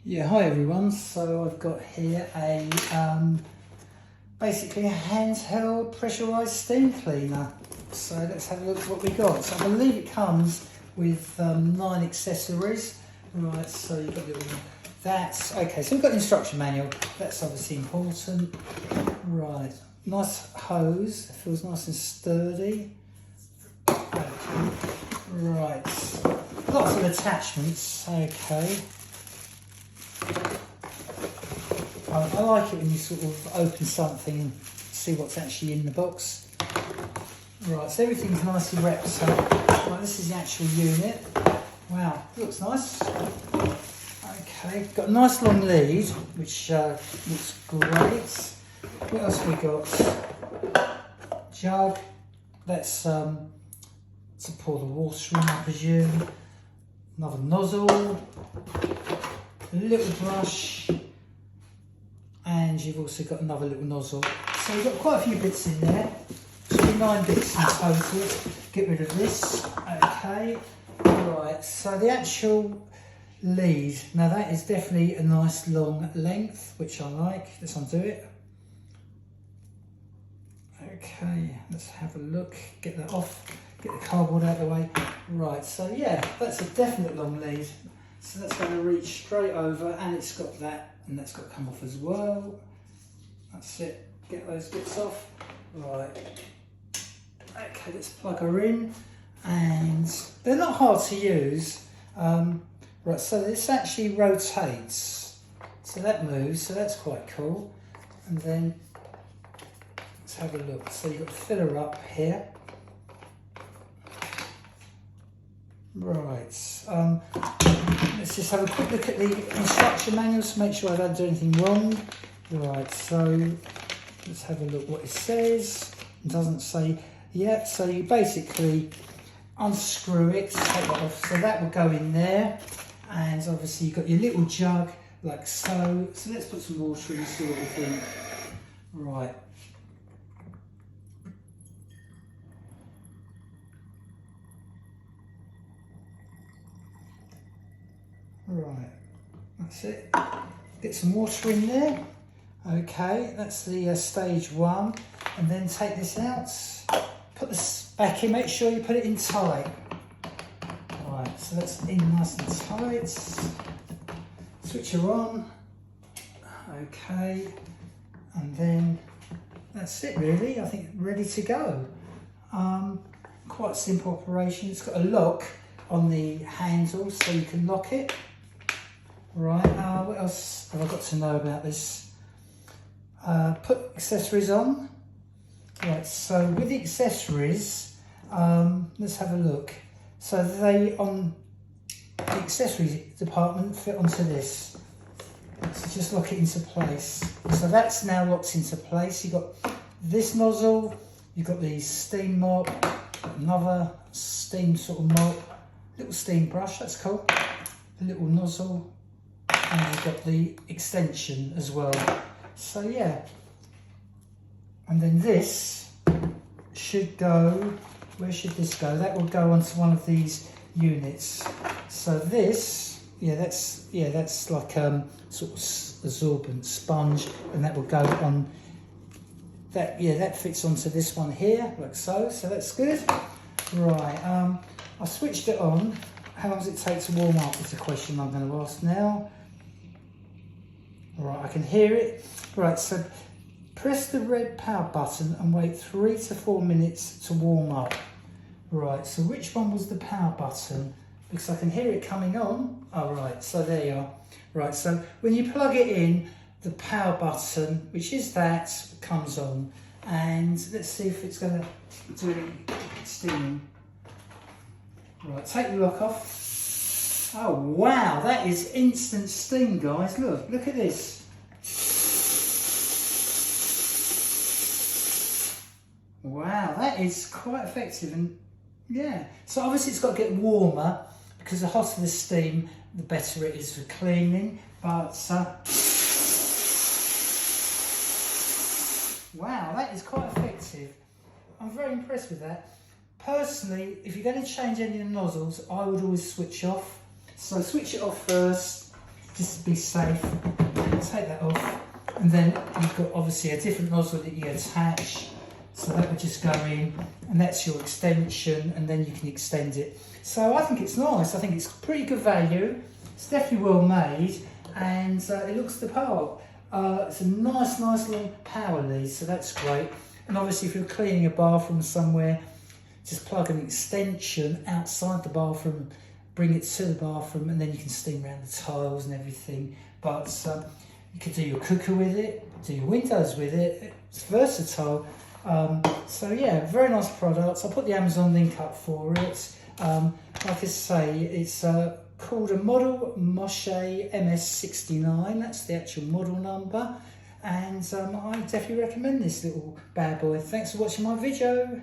Yeah, hi everyone. So I've got here a basically a handheld pressurised steam cleaner. So let's have a look at what we got. So I believe it comes with 9 accessories. Right, so you've got a little, that's okay. So we've got an instruction manual. That's obviously important. Right, nice hose. It feels nice and sturdy. Okay. Right, lots of attachments. Okay. I like it when you sort of open something and see what's actually in the box. Right, so everything's nicely wrapped up. Right, this is the actual unit. Wow, looks nice. Okay, got a nice long lead, which looks great. What else we got? Jug. That's to pour the water in, I presume. Another nozzle. A little brush. And you've also got another little nozzle. So you've got quite a few bits in there. Should be 9 bits in total. Get rid of this. Okay. Right, so the actual lead. Now that is definitely a nice long length, which I like. Let's undo it. Okay, let's have a look. Get that off. Get the cardboard out of the way. Right, so yeah, that's a definite long lead. So that's going to reach straight over, and it's got that, and that's got to come off as well. That's it. Get those bits off. Right. Okay, let's plug her in, and they're not hard to use. Right, so this actually rotates, so that moves, so that's quite cool. And then let's have a look. So you've got the filler up here. Right, let's just have a quick look at the instruction manual to make sure I don't do anything wrong. Right, so let's have a look what it says. It doesn't say yet, so you basically unscrew it, take that off, so that will go in there. And obviously you've got your little jug like so. So let's put some water in and see what we think. Right. Right, that's it. Get some water in there. Okay, that's the stage 1. And then take this out. Put this back in, make sure you put it in tight. Right, so that's in nice and tight. Switch her on. Okay, and then that's it really. I think ready to go. Quite a simple operation. It's got a lock on the handle so you can lock it. Right, what else have I got to know about this? Put accessories on. Right, so with the accessories, let's have a look. So they, on the accessories department, fit onto this. So just lock it into place. So that's now locked into place. You've got this nozzle, you've got the steam mop, another steam sort of mop, little steam brush, that's cool. A little nozzle. And you've got the extension as well. So yeah. And then this should go, where should this go? That will go onto one of these units. So this, that's like sort of absorbent sponge, and that will go on that, that fits onto this one here, like so. So that's good. Right, I switched it on. How long does it take to warm up is the question I'm going to ask now. Right, I can hear it. Right, so press the red power button and wait 3 to 4 minutes to warm up. Right, so which one was the power button? Because I can hear it coming on. Oh, right, so there you are. Right, so when you plug it in, the power button, which is that, comes on. And let's see if it's going to do any steaming. Right, take the lock off. Oh wow, that is instant steam, guys. Look at this. Wow, that is quite effective. And yeah, so obviously it's got to get warmer, because the hotter the steam, the better it is for cleaning. But wow, that is quite effective. I'm very impressed with that. Personally, if you're going to change any of the nozzles, I would always switch off. So switch it off first, just to be safe. Take that off, and then you've got obviously a different nozzle that you attach, so that would just go in, and that's your extension, and then you can extend it. So I think it's nice. I think it's pretty good value. It's definitely well made, and it looks the part. It's a nice long power lead, so that's great. And obviously if you're cleaning a bathroom somewhere, just plug an extension outside the bathroom, bring it to the bathroom, and then you can steam around the tiles and everything. But you could do your cooker with it, do your windows with it. It's versatile. So yeah, very nice product. I'll put the Amazon link up for it. Like I say, it's called a Model Moshe MS69. That's the actual model number. And I definitely recommend this little bad boy. Thanks for watching my video.